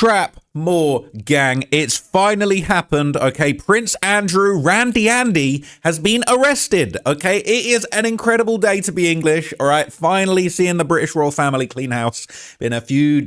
trap more, gang. It's finally happened, okay? Prince Andrew, Randy Andy, has been arrested, okay? It is an incredible day to be English, all right? Finally seeing the British royal family clean house. Been a few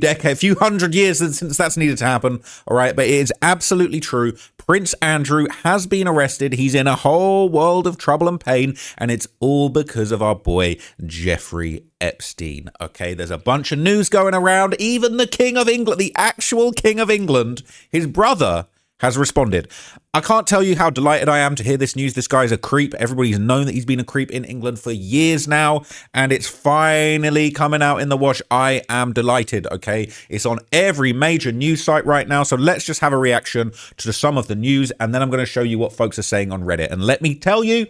hundred years since that's needed to happen, all right? But it is absolutely true. Prince Andrew has been arrested. He's in a whole world of trouble and pain, and it's all because of our boy, Giuffre Epstein, okay? There's a bunch of news going around. Even the King of England, the actual King of England, his brother, has responded. I can't tell you how delighted I am to hear this news. This guy's a creep. Everybody's known that he's been a creep in England for years now, and it's finally coming out in the wash. I am delighted, okay? It's on every major news site right now, so let's just have a reaction to some of the news, and then I'm going to show you what folks are saying on Reddit. And let me tell you,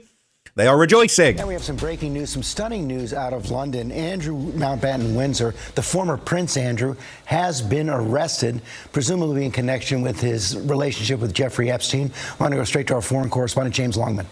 they are rejoicing. And we have some breaking news, some stunning news out of London. Andrew Mountbatten-Windsor, the former Prince Andrew, has been arrested, presumably in connection with his relationship with Giuffre Epstein. I want to go straight to our foreign correspondent, James Longman.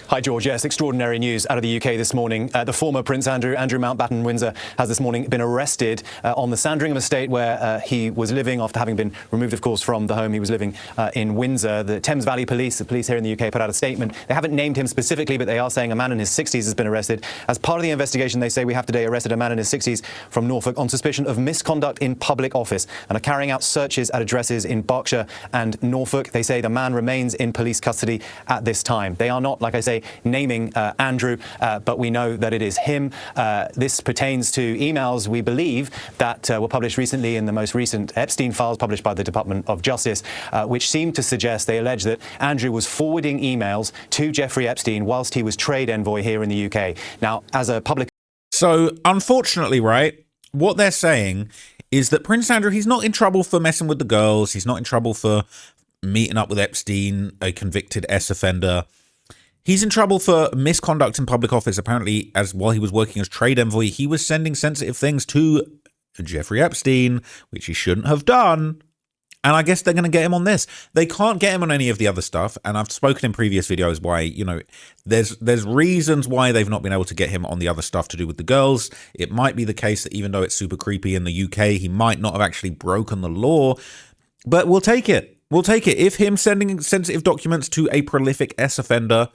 Hi, George. Yes, extraordinary news out of the UK this morning. The former Prince Andrew Mountbatten-Windsor, has this morning been arrested on the Sandringham estate where he was living after having been removed, of course, from the home he was living in Windsor. The Thames Valley Police, the police here in the UK, put out a statement. They haven't named him specifically, but they are saying a man in his 60s has been arrested. As part of the investigation, they say we have today arrested a man in his 60s from Norfolk on suspicion of misconduct in public office and are carrying out searches at addresses in Berkshire and Norfolk. They say the man remains in police custody at this time. They are not, like I say, naming Andrew, but we know that it is him. This pertains to emails, we believe, that were published recently in the most recent Epstein files published by the Department of Justice, which seem to suggest, they allege, that Andrew was forwarding emails to Giuffre Epstein whilst he was trade envoy here in the UK. Now, as a public... So, unfortunately, right, what they're saying is that Prince Andrew, he's not in trouble for messing with the girls. He's not in trouble for meeting up with Epstein, a convicted S-offender. He's in trouble for misconduct in public office. Apparently, as while he was working as trade envoy, he was sending sensitive things to Giuffre Epstein, which he shouldn't have done. And I guess they're going to get him on this. They can't get him on any of the other stuff. And I've spoken in previous videos why, you know, there's reasons why they've not been able to get him on the other stuff to do with the girls. It might be the case that even though it's super creepy in the UK, he might not have actually broken the law. But we'll take it. We'll take it. If him sending sensitive documents to a prolific S-offender,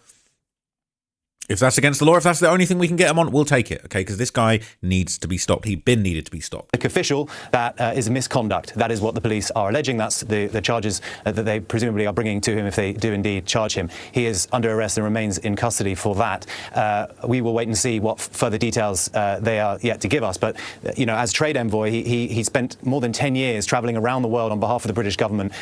if that's against the law, if that's the only thing we can get him on, we'll take it, okay? Because this guy needs to be stopped. He'd been needed to be stopped. Official, that is misconduct. That is what the police are alleging. That's the charges that they presumably are bringing to him if they do indeed charge him. He is under arrest and remains in custody for that. We will wait and see what further details they are yet to give us. But, you know, as trade envoy, he spent more than 10 years travelling around the world on behalf of the British government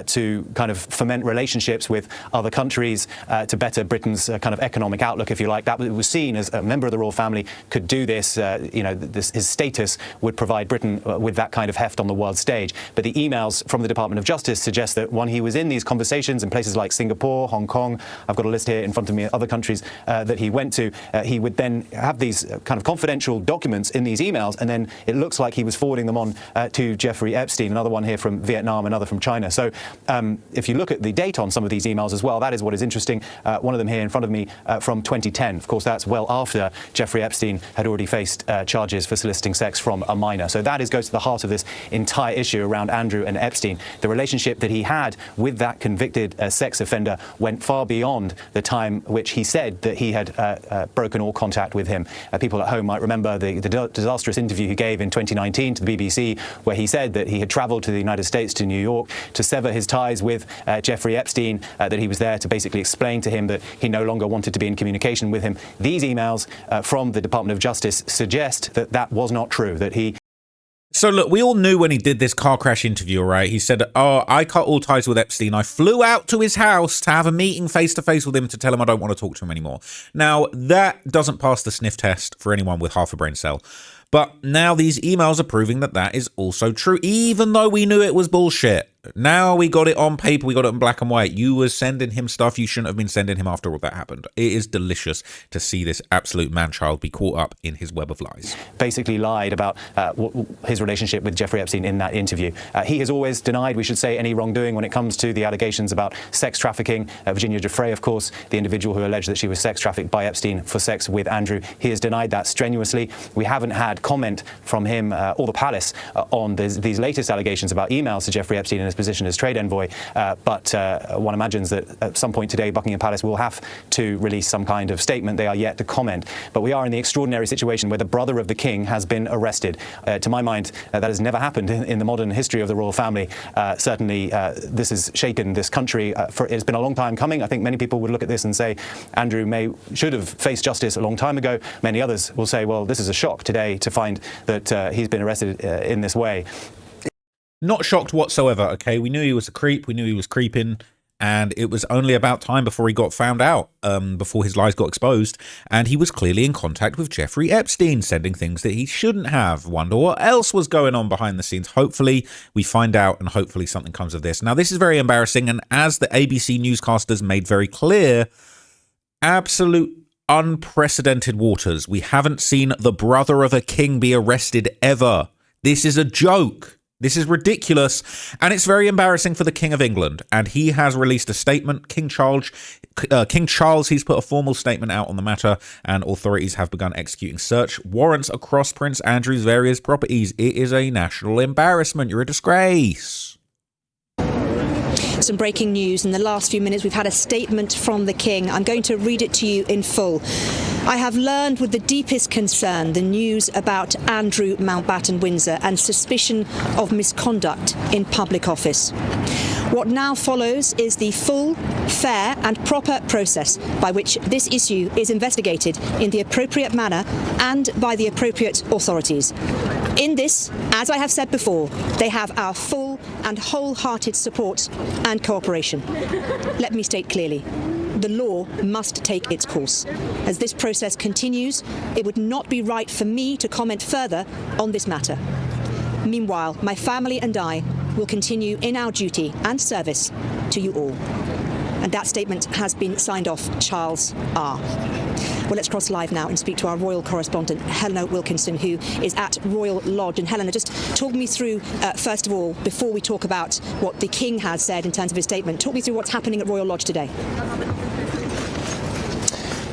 to kind of foment relationships with other countries to better Britain's kind of economic outlook, if you like. That was seen as a member of the royal family could do this. You know, his status would provide Britain with that kind of heft on the world stage. But the emails from the Department of Justice suggest that when he was in these conversations in places like Singapore, Hong Kong, I've got a list here in front of me, other countries that he went to, he would then have these kind of confidential documents in these emails, and then it looks like he was forwarding them on to Giuffre Epstein, another one here from Vietnam, another from China. So if you look at the date on some of these emails as well, that is what is interesting. One of them here in front of me from 2010. Of course, that's well after Giuffre Epstein had already faced charges for soliciting sex from a minor. So that goes to the heart of this entire issue around Andrew and Epstein. The relationship that he had with that convicted sex offender went far beyond the time which he said that he had broken all contact with him. People at home might remember the disastrous interview he gave in 2019 to the BBC, where he said that he had travelled to the United States, to New York, to sever his ties with Giuffre Epstein, that he was there to basically explain to him that he no longer wanted to be in communication with him. These emails from the Department of Justice suggest that that was not true, that he... So look, we all knew when he did this car crash interview, right? He said, oh, I cut all ties with Epstein. I flew out to his house to have a meeting face to face with him to tell him I don't want to talk to him anymore. Now, that doesn't pass the sniff test for anyone with half a brain cell. But now these emails are proving that that is also true, even though we knew it was bullshit. Now we got it on paper. We got it in black and white. You were sending him stuff you shouldn't have been sending him after all that happened. It is delicious to see this absolute man-child be caught up in his web of lies. Basically lied about his relationship with Jeffrey Epstein in that interview. He has always denied, we should say, any wrongdoing when it comes to the allegations about sex trafficking. Virginia Giuffre, of course, the individual who alleged that she was sex trafficked by Epstein for sex with Andrew, he has denied that strenuously. We haven't had comment from him or the palace on these latest allegations about emails to Jeffrey Epstein in his position as trade envoy, but one imagines that at some point today Buckingham Palace will have to release some kind of statement. They are yet to comment. But we are in the extraordinary situation where the brother of the king has been arrested. To my mind, that has never happened in the modern history of the royal family. Certainly, this has shaken this country. It's been a long time coming. I think many people would look at this and say Andrew should have faced justice a long time ago. Many others will say, well, this is a shock today to find that he's been arrested in this way. Not shocked whatsoever, okay? We knew he was a creep. We knew he was creeping. And it was only about time before he got found out, before his lies got exposed. And he was clearly in contact with Jeffrey Epstein, sending things that he shouldn't have. Wonder what else was going on behind the scenes. Hopefully we find out and hopefully something comes of this. Now, this is very embarrassing. And as the ABC newscasters made very clear, absolute unprecedented waters. We haven't seen the brother of a king be arrested ever. This is a joke. This is ridiculous, and it's very embarrassing for the King of England. And he has released a statement. King Charles, he's put a formal statement out on the matter, and authorities have begun executing search warrants across Prince Andrew's various properties. It is a national embarrassment. You're a disgrace. Some breaking news. In the last few minutes, we've had a statement from the King. I'm going to read it to you in full. I have learned with the deepest concern the news about Andrew Mountbatten-Windsor and suspicion of misconduct in public office. What now follows is the full, fair and proper process by which this issue is investigated in the appropriate manner and by the appropriate authorities. In this, as I have said before, they have our full and wholehearted support and cooperation. Let me state clearly, the law must take its course. As this process continues, it would not be right for me to comment further on this matter. Meanwhile, my family and I will continue in our duty and service to you all. And that statement has been signed off, Charles R. Well, let's cross live now and speak to our royal correspondent, Helena Wilkinson, who is at Royal Lodge. And Helena, just talk me through, first of all, before we talk about what the King has said in terms of his statement, talk me through what's happening at Royal Lodge today.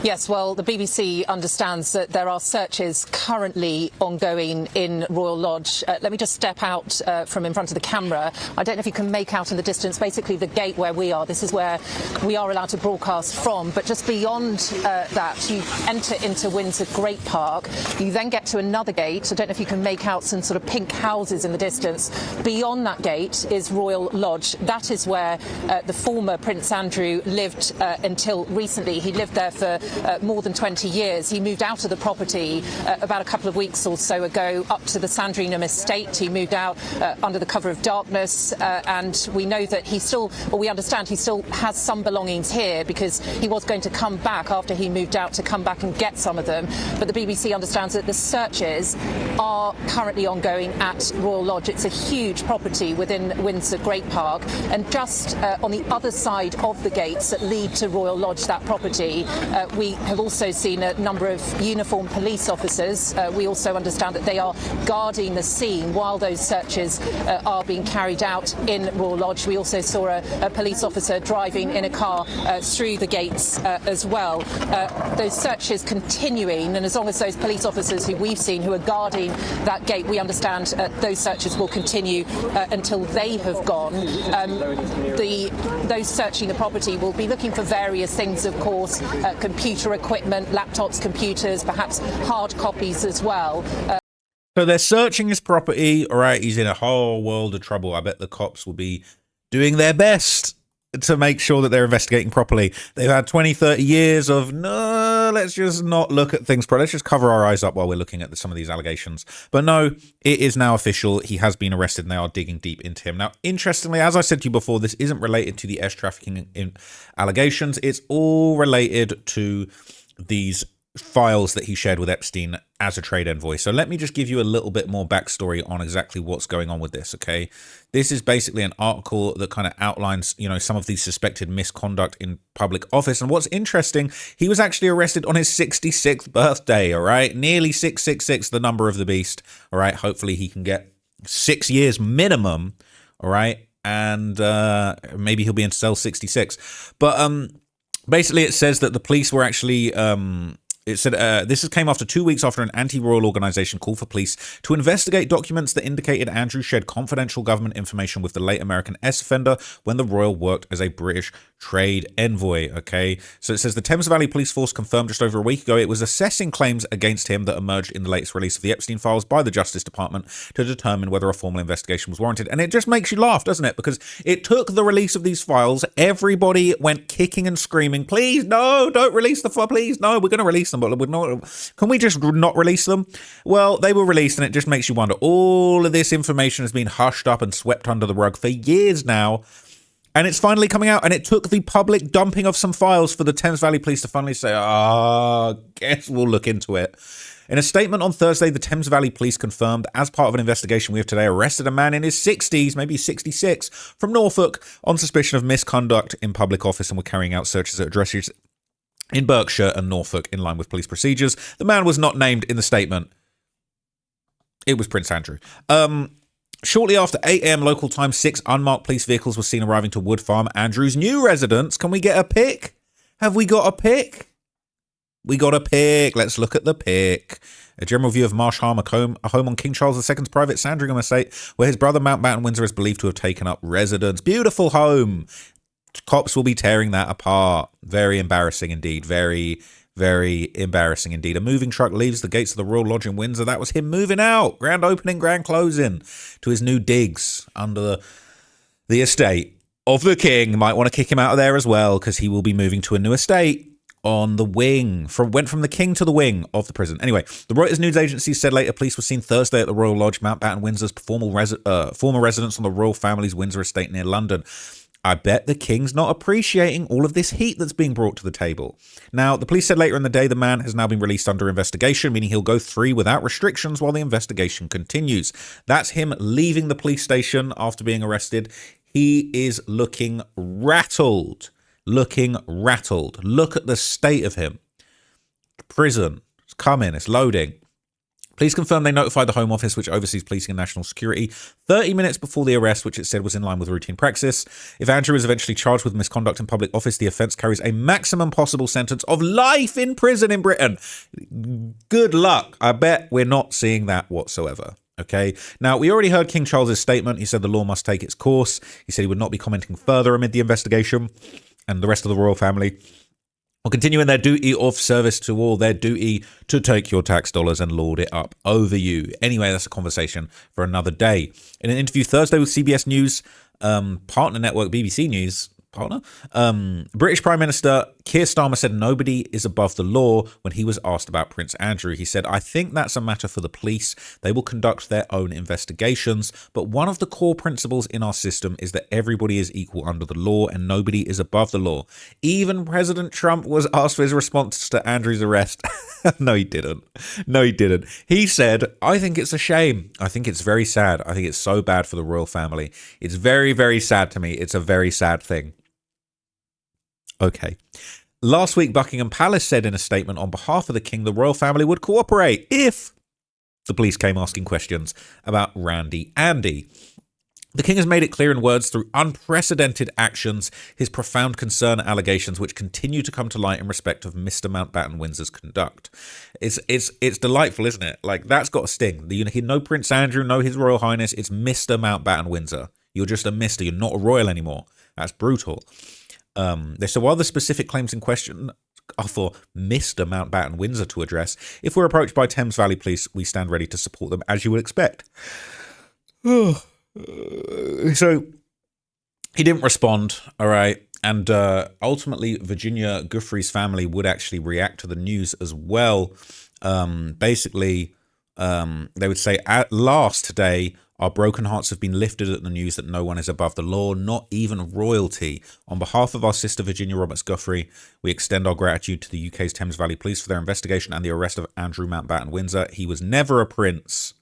Yes, well, the BBC understands that there are searches currently ongoing in Royal Lodge. Let me just step out from in front of the camera. I don't know if you can make out in the distance, basically the gate where we are. This is where we are allowed to broadcast from. But just beyond that, you enter into Windsor Great Park. You then get to another gate. I don't know if you can make out some sort of pink houses in the distance. Beyond that gate is Royal Lodge. That is where the former Prince Andrew lived until recently. He lived there for more than 20 years. He moved out of the property about a couple of weeks or so ago up to the Sandringham estate. He moved out under the cover of darkness, and we know that we understand he still has some belongings here because he was going to come back after he moved out to come back and get some of them. But the BBC understands that the searches are currently ongoing at Royal Lodge. It's a huge property within Windsor Great Park, and just on the other side of the gates that lead to Royal Lodge, that property, we have also seen a number of uniformed police officers. We also understand that they are guarding the scene while those searches are being carried out in Royal Lodge. We also saw a police officer driving in a car through the gates as well. Those searches continuing, and as long as those police officers who we've seen who are guarding that gate, we understand those searches will continue until they have gone. Those searching the property will be looking for various things, of course, computer equipment, laptops, computers, perhaps hard copies as well. So they're searching his property. All right, he's in a whole world of trouble. I bet the cops will be doing their best to make sure that they're investigating properly. They've had 20, 30 years of, no, let's just not look at things. Let's just cover our eyes up while we're looking at some of these allegations. But no, it is now official. He has been arrested and they are digging deep into him. Now, interestingly, as I said to you before, this isn't related to the trafficking allegations. It's all related to these files that he shared with Epstein as a trade envoy. So let me just give you a little bit more backstory on exactly what's going on with this, okay? This is basically an article that kind of outlines, you know, some of the suspected misconduct in public office. And what's interesting, he was actually arrested on his 66th birthday, all right? Nearly 666, the number of the beast, all right? Hopefully he can get 6 years minimum, all right? And maybe he'll be in cell 66. But basically it says that the police were actually... It said this came after 2 weeks after an anti-royal organization called for police to investigate documents that indicated Andrew shared confidential government information with the late American ex-offender when the royal worked as a British trade envoy. Okay, so it says the Thames Valley Police Force confirmed just over a week ago it was assessing claims against him that emerged in the latest release of the Epstein files by the Justice Department to determine whether a formal investigation was warranted. And it just makes you laugh, doesn't it? Because it took the release of these files, everybody went kicking and screaming, please, no, don't release the file, please, no, we're going to release them, but we're not, can we just not release them? Well, they were released, and it just makes you wonder, all of this information has been hushed up and swept under the rug for years now. And it's finally coming out, and it took the public dumping of some files for the Thames Valley Police to finally say, guess we'll look into it. In a statement on Thursday, the Thames Valley Police confirmed, as part of an investigation we have today, arrested a man in his 60s, maybe 66, from Norfolk on suspicion of misconduct in public office, and were carrying out searches at addresses in Berkshire and Norfolk in line with police procedures. The man was not named in the statement. It was Prince Andrew. Shortly after 8 a.m. local time, 6 unmarked police vehicles were seen arriving to Wood Farm, Andrew's new residence. Can we get a pic? Have we got a pic? We got a pic. Let's look at the pic. A general view of Marsh Harm, a home on King Charles II's private Sandringham estate, where his brother Mountbatten-Windsor is believed to have taken up residence. Beautiful home. Cops will be tearing that apart. Very embarrassing indeed. Very, very embarrassing indeed. A moving truck leaves the gates of the Royal Lodge in Windsor. That was him moving out. Grand opening, grand closing to his new digs under the estate of the king. Might want to kick him out of there as well, because he will be moving to a new estate on the wing. Went from the king to the wing of the prison. Anyway, the Reuters news agency said later police were seen Thursday at the Royal Lodge, Mountbatten-Windsor's former residence on the royal family's Windsor estate near London. I bet the king's not appreciating all of this heat that's being brought to the table. Now, the police said later in the day the man has now been released under investigation, meaning he'll go free without restrictions while the investigation continues. That's him leaving the police station after being arrested. He is looking rattled. Looking rattled. Look at the state of him. Prison. It's coming. It's loading. Police confirmed they notified the Home Office, which oversees policing and national security, 30 minutes before the arrest, which it said was in line with routine practice. If Andrew is eventually charged with misconduct in public office, the offence carries a maximum possible sentence of life in prison in Britain. Good luck. I bet we're not seeing that whatsoever. Okay. Now, we already heard King Charles's statement. He said the law must take its course. He said he would not be commenting further amid the investigation, and the rest of the royal family will continue in their duty of service to all, their duty to take your tax dollars and lord it up over you. Anyway, that's a conversation for another day. In an interview Thursday with CBS News, partner network BBC News, British Prime Minister Keir Starmer said nobody is above the law when he was asked about Prince Andrew. He said, I think that's a matter for the police. They will conduct their own investigations. But one of the core principles in our system is that everybody is equal under the law and nobody is above the law. Even President Trump was asked for his response to Andrew's arrest. No, he didn't. No, he didn't. He said, I think it's a shame. I think it's very sad. I think it's so bad for the royal family. It's very, very sad to me. It's a very sad thing. Okay. Last week, Buckingham Palace said in a statement on behalf of the king, the royal family would cooperate if the police came asking questions about Randy Andy. The king has made it clear in words through unprecedented actions, his profound concern allegations, which continue to come to light in respect of Mr. Mountbatten-Windsor's conduct. It's delightful, isn't it? Like, that's got a sting. You know Prince Andrew, no His Royal Highness. It's Mr. Mountbatten-Windsor. You're just a Mr. You're not a royal anymore. That's brutal. They said while the specific claims in question are for Mr. Mountbatten-Windsor to address, if we're approached by Thames Valley Police, we stand ready to support them, as you would expect. So he didn't respond, all right. And ultimately, Virginia Giuffre's family would actually react to the news as well. Basically, They would say, at last today, our broken hearts have been lifted at the news that no one is above the law, not even royalty. On behalf of our sister Virginia Roberts Giuffre, we extend our gratitude to the UK's Thames Valley Police for their investigation and the arrest of Andrew Mountbatten-Windsor. He was never a prince.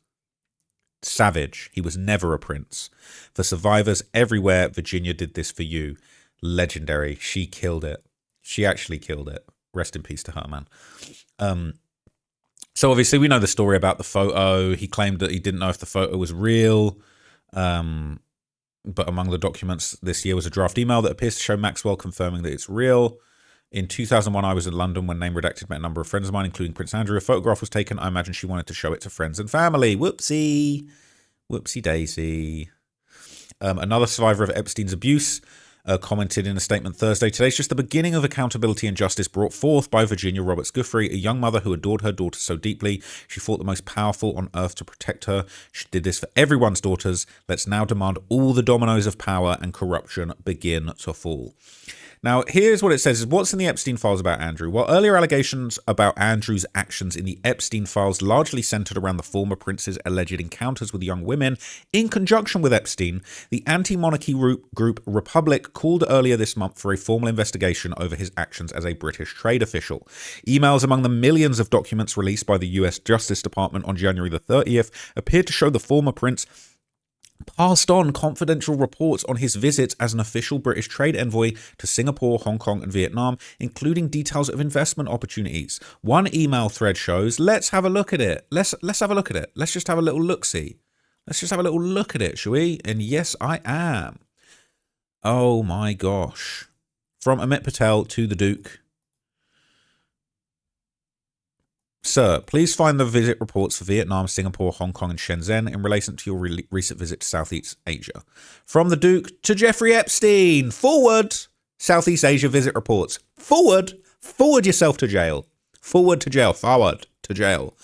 Savage. He was never a prince. For survivors everywhere, Virginia did this for you. Legendary. She killed it. She actually killed it. Rest in peace to her, man. So obviously we know the story about the photo. He claimed that he didn't know if the photo was real. But among the documents this year was a draft email that appears to show Maxwell confirming that it's real. In 2001, I was in London when Name Redacted met a number of friends of mine, including Prince Andrew. A photograph was taken. I imagine she wanted to show it to friends and family. Whoopsie. Whoopsie daisy. Another survivor of Epstein's abuse commented in a statement Thursday, today's just the beginning of accountability and justice brought forth by Virginia Roberts Giuffre, a young mother who adored her daughter so deeply. She fought the most powerful on earth to protect her. She did this for everyone's daughters. Let's now demand all the dominoes of power and corruption begin to fall. Now, here's what it says. What's in the Epstein files about Andrew? Well, earlier allegations about Andrew's actions in the Epstein files largely centered around the former prince's alleged encounters with young women. In conjunction with Epstein, the anti-monarchy group Republic called earlier this month for a formal investigation over his actions as a British trade official. Emails among the millions of documents released by the US Justice Department on January the 30th appeared to show the former prince passed on confidential reports on his visits as an official British trade envoy to Singapore, Hong Kong and Vietnam, including details of investment opportunities. One email thread shows, let's have a look at it. Let's have a look at it. Let's just have a little look-see. Let's just have a little look at it, shall we? And yes, I am. Oh my gosh. From Amit Patel to the Duke. Sir, please find the visit reports for Vietnam, Singapore, Hong Kong and Shenzhen in relation to your recent visit to Southeast Asia. From the Duke to Jeffrey Epstein. Forward. Southeast Asia visit reports. Forward. Forward yourself to jail. Forward to jail. Forward to jail.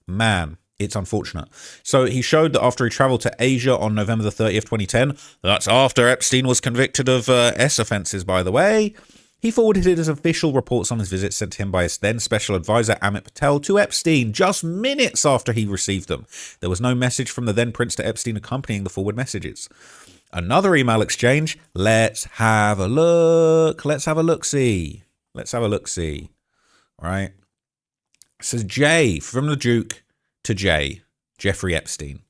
Man, it's unfortunate. So he showed that after he traveled to Asia on November the 30th, 2010, that's after Epstein was convicted of S offenses, by the way, he forwarded his official reports on his visit sent to him by his then special advisor Amit Patel to Epstein just minutes after he received them. There was no message from the then prince to Epstein accompanying the forward messages. Another email exchange. Let's have a look. Let's have a look-see. Let's have a look-see. All right. It says J, from the Duke to J, Jeffrey Epstein.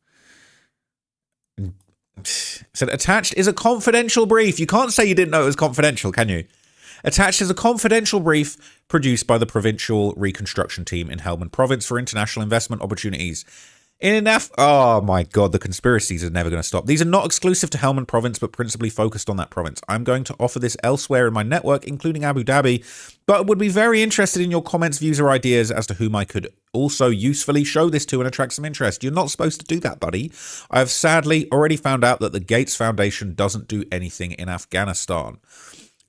It said attached is a confidential brief. You can't say you didn't know it was confidential, can you? Attached is a confidential brief produced by the Provincial Reconstruction Team in Helmand Province for international investment opportunities. Oh my God, the conspiracies are never going to stop. These are not exclusive to Helmand Province, but principally focused on that province. I'm going to offer this elsewhere in my network, including Abu Dhabi, but would be very interested in your comments, views, or ideas as to whom I could also usefully show this to and attract some interest. You're not supposed to do that, buddy. I have sadly already found out that the Gates Foundation doesn't do anything in Afghanistan.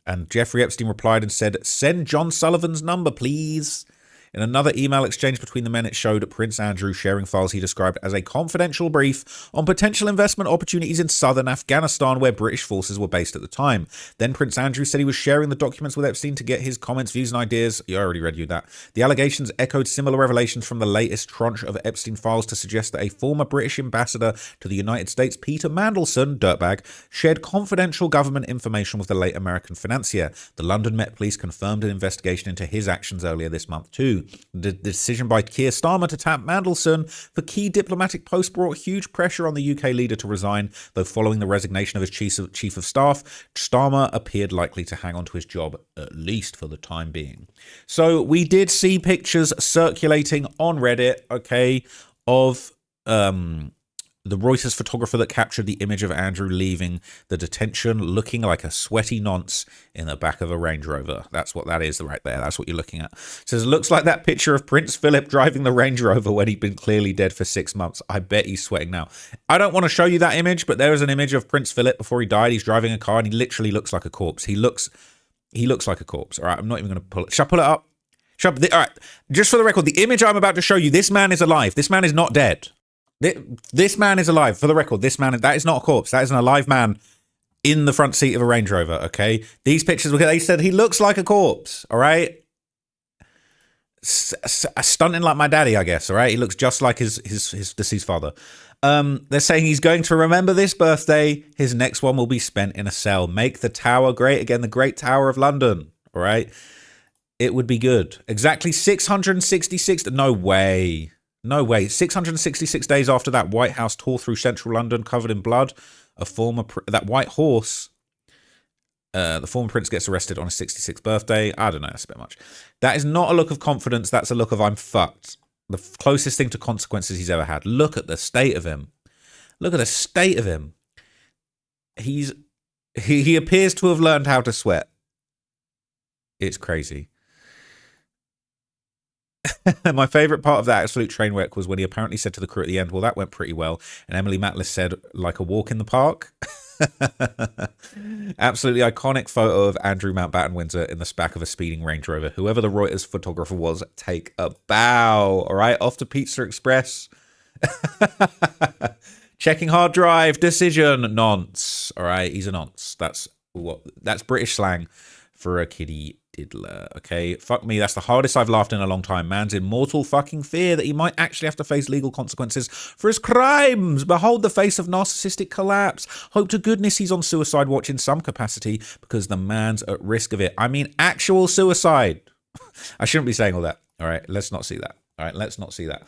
And Jeffrey Epstein replied and said, send John Sullivan's number, please. In another email exchange between the men, it showed Prince Andrew sharing files he described as a confidential brief on potential investment opportunities in southern Afghanistan, where British forces were based at the time. Then Prince Andrew said he was sharing the documents with Epstein to get his comments, views, and ideas. I already read you that. The allegations echoed similar revelations from the latest tranche of Epstein files to suggest that a former British ambassador to the United States, Peter Mandelson, dirtbag, shared confidential government information with the late American financier. The London Met Police confirmed an investigation into his actions earlier this month too. The decision by Keir Starmer to tap Mandelson for key diplomatic posts brought huge pressure on the UK leader to resign, though following the resignation of his chief of staff, Starmer appeared likely to hang on to his job, at least for the time being. So we did see pictures circulating on Reddit, okay, of the Reuters photographer that captured the image of Andrew leaving the detention looking like a sweaty nonce in the back of a Range Rover. That's what that is right there. That's what you're looking at. It says, looks like that picture of Prince Philip driving the Range Rover when he'd been clearly dead for 6 months. I bet he's sweating now. I don't want to show you that image, but there is an image of Prince Philip before he died. He's driving a car and he literally looks like a corpse. He looks like a corpse. All right, I'm not even going to pull it. Shall I pull it up? All right, just for the record, the image I'm about to show you, this man is alive. This man is not dead. This man is alive. For the record, that is not a corpse. That is an alive man in the front seat of a Range Rover, okay? These pictures, they said he looks like a corpse, all right? stunting like my daddy, I guess. All right, he looks just like his deceased father. They're saying he's going to remember this birthday. His next one will be spent in a cell. Make the tower great again, the Great Tower of London. All right, it would be good. Exactly 666. No way. No way. 666 days after that White House tore through central London covered in blood, that white horse. The former prince gets arrested on his 66th birthday. I don't know, that's a bit much. That is not a look of confidence. That's a look of I'm fucked. The closest thing to consequences he's ever had. Look at the state of him. Look at the state of him. He appears to have learned how to sweat. It's crazy. My favourite part of that absolute train wreck was when he apparently said to the crew at the end, well, that went pretty well. And Emily Matlis said, like a walk in the park. Absolutely iconic photo of Andrew Mountbatten-Windsor in the back of a speeding Range Rover. Whoever the Reuters photographer was, take a bow. All right, off to Pizza Express. Checking hard drive, decision, nonce. All right, he's a nonce. That's British slang for a kiddie diddler. Okay, fuck me, that's the hardest I've laughed in a long time. Man's in mortal fucking fear that he might actually have to face legal consequences for his crimes. Behold the face of narcissistic collapse. Hope to goodness he's on suicide watch in some capacity, because the man's at risk of it. I mean, actual suicide. I shouldn't be saying all that. All right, let's not see that. All right, let's not see that.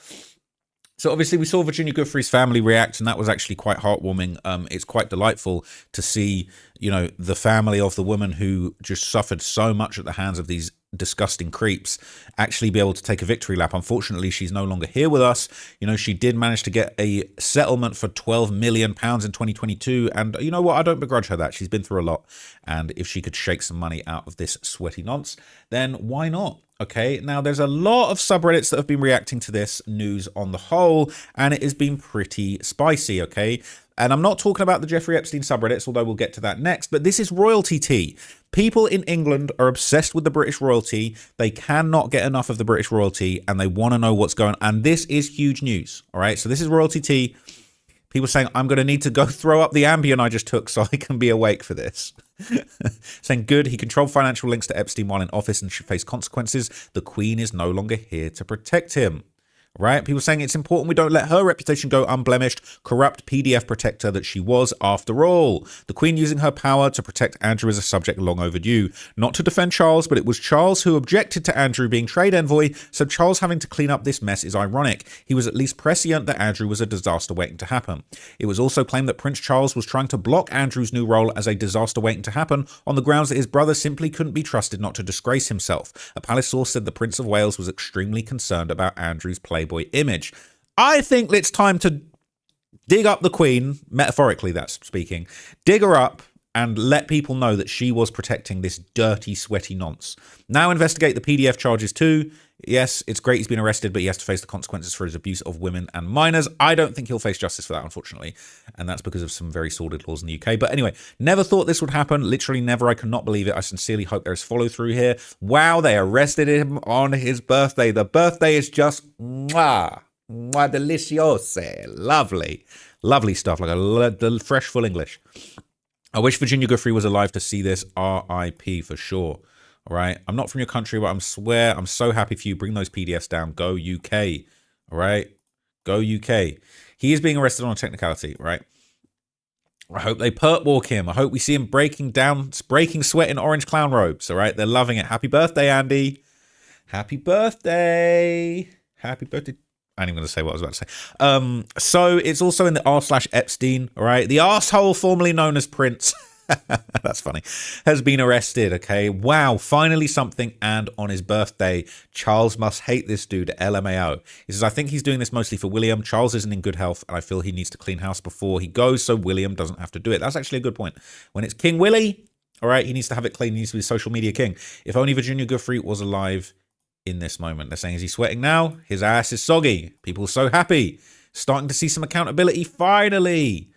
So obviously we saw Virginia Giuffre's family react, and that was actually quite heartwarming. It's quite delightful to see, you know, the family of the woman who just suffered so much at the hands of these disgusting creeps actually be able to take a victory lap. Unfortunately, she's no longer here with us. You know, she did manage to get a settlement for £12 million in 2022. And you know what? I don't begrudge her that. She's been through a lot. And if she could shake some money out of this sweaty nonce, then why not? Okay, now there's a lot of subreddits that have been reacting to this news on the whole, and it has been pretty spicy, okay? And I'm not talking about the Jeffrey Epstein subreddits, although we'll get to that next, but this is royalty tea. People in England are obsessed with the British royalty. They cannot get enough of the British royalty, and they want to know what's going on. And this is huge news, all right? So this is royalty tea. People saying, I'm going to need to go throw up the Ambien I just took so I can be awake for this. Saying, good, he controlled financial links to Epstein while in office and should face consequences. The Queen is no longer here to protect him. Right? People saying it's important we don't let her reputation go unblemished. Corrupt PDF protector that she was after all. The Queen using her power to protect Andrew as a subject long overdue. Not to defend Charles, but it was Charles who objected to Andrew being trade envoy, so Charles having to clean up this mess is ironic. He was at least prescient that Andrew was a disaster waiting to happen. It was also claimed that Prince Charles was trying to block Andrew's new role as a disaster waiting to happen on the grounds that his brother simply couldn't be trusted not to disgrace himself. A palace source said the Prince of Wales was extremely concerned about Andrew's Playboy image. I think it's time to dig up the Queen, metaphorically that's speaking, dig her up and let people know that she was protecting this dirty, sweaty nonce. Now investigate the PDF charges too. Yes, it's great he's been arrested, but he has to face the consequences for his abuse of women and minors. I don't think he'll face justice for that, unfortunately. And that's because of some very sordid laws in the UK. But anyway, never thought this would happen. Literally never. I cannot believe it. I sincerely hope there's follow through here. Wow, they arrested him on his birthday. The birthday is just mwah, mwah deliciose. Lovely. Lovely stuff. Like the fresh, full English. I wish Virginia Giuffre was alive to see this. RIP for sure. All right. I'm not from your country, but I swear I'm so happy for you. Bring those PDFs down. Go UK. All right. Go UK. He is being arrested on a technicality, right? I hope they perp walk him. I hope we see him breaking sweat in orange clown robes. All right. They're loving it. Happy birthday, Andy. Happy birthday. Happy birthday. I ain't even going to say what I was about to say. So it's also in the r/Epstein. All right. The arsehole formerly known as Prince. That's funny, has been arrested. Okay, wow, finally something. And on his birthday, Charles must hate this dude. LMAO. He says, I think he's doing this mostly for William. Charles isn't in good health, and I feel he needs to clean house before he goes so William doesn't have to do it. That's actually a good point. When it's King Willie, all right, he needs to have it clean. He needs to be the social media king. If only Virginia Giuffre was alive in this moment. They're saying, is he sweating now? His ass is soggy. People are so happy. Starting to see some accountability. Finally,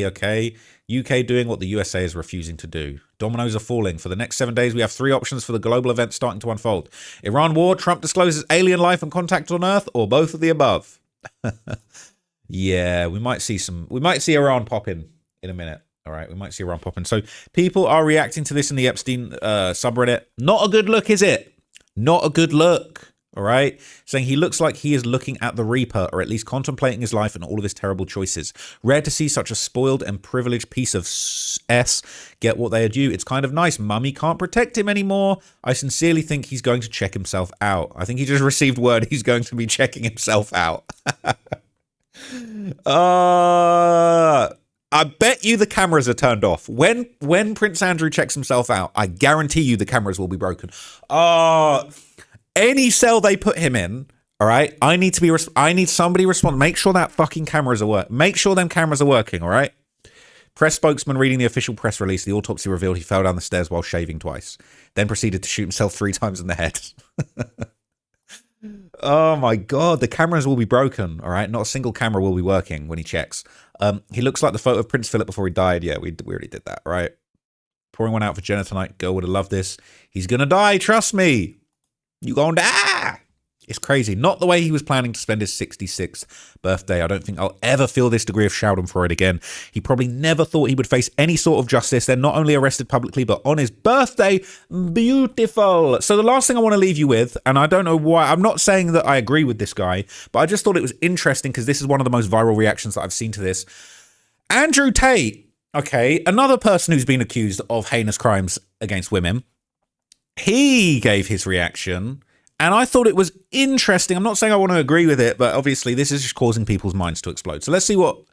okay. UK doing what the USA is refusing to do. Dominoes are falling. For the next 7 days, we have three options for the global event starting to unfold. Iran war, Trump discloses alien life and contact on Earth, or both of the above. Yeah, we might see Iran pop in a minute. All right, we might see Iran pop in. So people are reacting to this in the Epstein subreddit. Not a good look, is it? Not a good look. All right, saying he looks like he is looking at the Reaper, or at least contemplating his life and all of his terrible choices. Rare to see such a spoiled and privileged piece of S get what they are due. It's kind of nice. Mummy can't protect him anymore. I sincerely think he's going to check himself out. I think he just received word he's going to be checking himself out. I bet you the cameras are turned off. When Prince Andrew checks himself out, I guarantee you the cameras will be broken. Any cell they put him in, all right, I need somebody respond. Make sure that fucking cameras are working. Make sure them cameras are working, all right? Press spokesman reading the official press release. The autopsy revealed he fell down the stairs while shaving twice, then proceeded to shoot himself 3 times in the head. Oh my God, the cameras will be broken, all right? Not a single camera will be working when he checks. He looks like the photo of Prince Philip before he died. Yeah, we already did that, all right? Pouring one out for Jenna tonight. Girl would have loved this. He's gonna die, trust me. You gonna die. It's crazy. Not the way he was planning to spend his 66th birthday. I don't think I'll ever feel this degree of schadenfreude again. He probably never thought he would face any sort of justice. They're not only arrested publicly, but on his birthday. Beautiful. So the last thing I want to leave you with, and I don't know why, I'm not saying that I agree with this guy, but I just thought it was interesting because this is one of the most viral reactions that I've seen to this. Andrew Tate, okay, another person who's been accused of heinous crimes against women. He gave his reaction, and I thought it was interesting. I'm not saying I want to agree with it, but obviously this is just causing people's minds to explode. So let's see what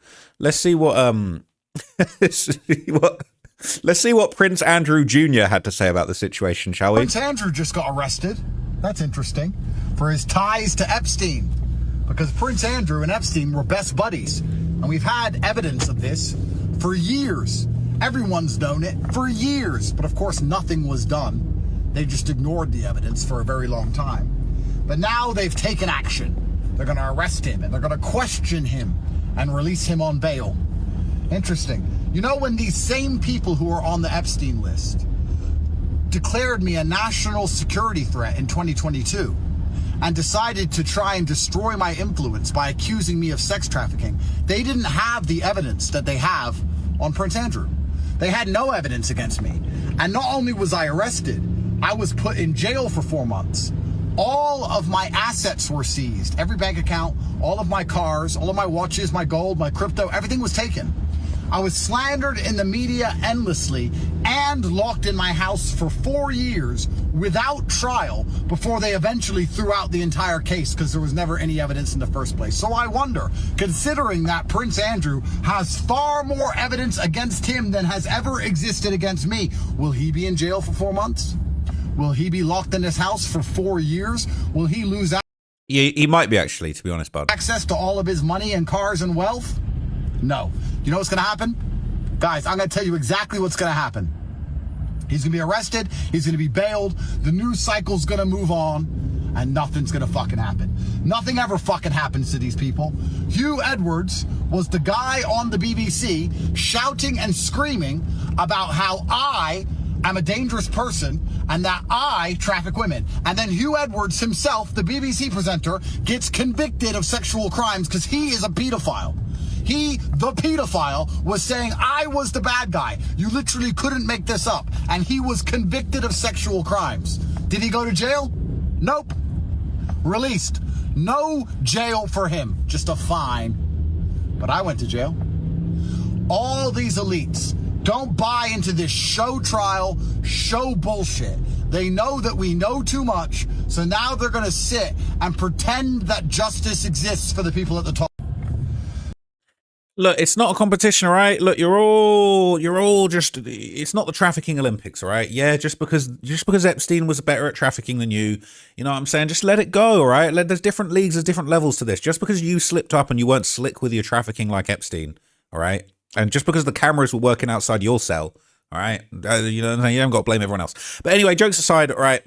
Prince Andrew Jr. had to say about the situation, shall we? Prince Andrew just got arrested. That's interesting. For his ties to Epstein. Because Prince Andrew and Epstein were best buddies. And we've had evidence of this for years. Everyone's known it for years. But of course, nothing was done. They just ignored the evidence for a very long time. But now they've taken action. They're going to arrest him and they're going to question him and release him on bail. Interesting. You know, when these same people who are on the Epstein list declared me a national security threat in 2022 and decided to try and destroy my influence by accusing me of sex trafficking, they didn't have the evidence that they have on Prince Andrew. They had no evidence against me. And not only was I arrested, I was put in jail for 4 months. All of my assets were seized. Every bank account, all of my cars, all of my watches, my gold, my crypto, everything was taken. I was slandered in the media endlessly and locked in my house for 4 years without trial before they eventually threw out the entire case because there was never any evidence in the first place. So I wonder, considering that Prince Andrew has far more evidence against him than has ever existed against me, will he be in jail for 4 months? Will he be locked in his house for 4 years? Will he lose He might be, actually, to be honest, bud. access to all of his money and cars and wealth? No. You know what's going to happen? Guys, I'm going to tell you exactly what's going to happen. He's going to be arrested. He's going to be bailed. The news cycle's going to move on. And nothing's going to fucking happen. Nothing ever fucking happens to these people. Hugh Edwards was the guy on the BBC shouting and screaming about how I am a dangerous person and that I traffic women. And then Hugh Edwards himself, the BBC presenter, gets convicted of sexual crimes because he is a pedophile. He, the pedophile, was saying I was the bad guy. You literally couldn't make this up. And he was convicted of sexual crimes. Did he go to jail? Nope. Released. No jail for him. Just a fine. But I went to jail. All these elites don't buy into this show trial, show bullshit. They know that we know too much, so now they're going to sit and pretend that justice exists for the people at the top. Look, it's not a competition, all right? Look, you're all just, it's not the trafficking Olympics, all right? Yeah, just because Epstein was better at trafficking than you know what I'm saying? Just let it go, all right? There's different leagues, there's different levels to this. Just because you slipped up and you weren't slick with your trafficking like Epstein, all right? And just because the cameras were working outside your cell, all right? You know what I'm saying? You haven't got to blame everyone else. But anyway, jokes aside, all right?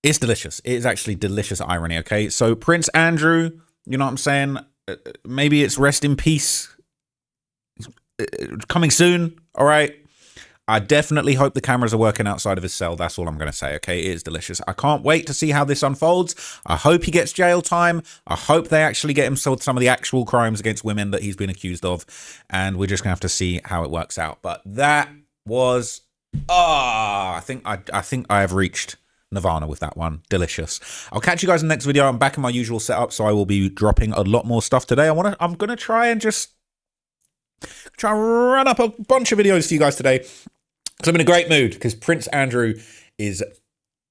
It's delicious. It is actually delicious irony, okay? So Prince Andrew, you know what I'm saying? Maybe it's rest in peace coming soon, all right? I definitely hope the cameras are working outside of his cell. That's all I'm going to say, okay? It is delicious. I can't wait to see how this unfolds. I hope he gets jail time. I hope they actually get him sold some of the actual crimes against women that he's been accused of. And we're just going to have to see how it works out. But that was I think I have reached Nirvana with that one. Delicious. I'll catch you guys in the next video. I'm back in my usual setup, so I will be dropping a lot more stuff today. I'm gonna try and just run up a bunch of videos for you guys today, because I'm in a great mood, because Prince Andrew is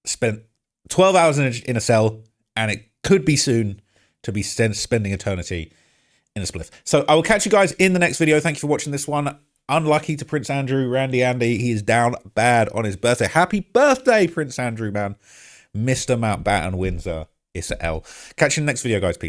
spent 12 hours in a cell, and it could be soon to be spending eternity in a spliff. So I will catch you guys in the next video. Thank you for watching this one. Unlucky to Prince Andrew, Randy Andy. He is down bad on his birthday. Happy birthday, Prince Andrew, man. Mr. Mountbatten-Windsor. It's a L. Catch you in the next video, guys. Peace.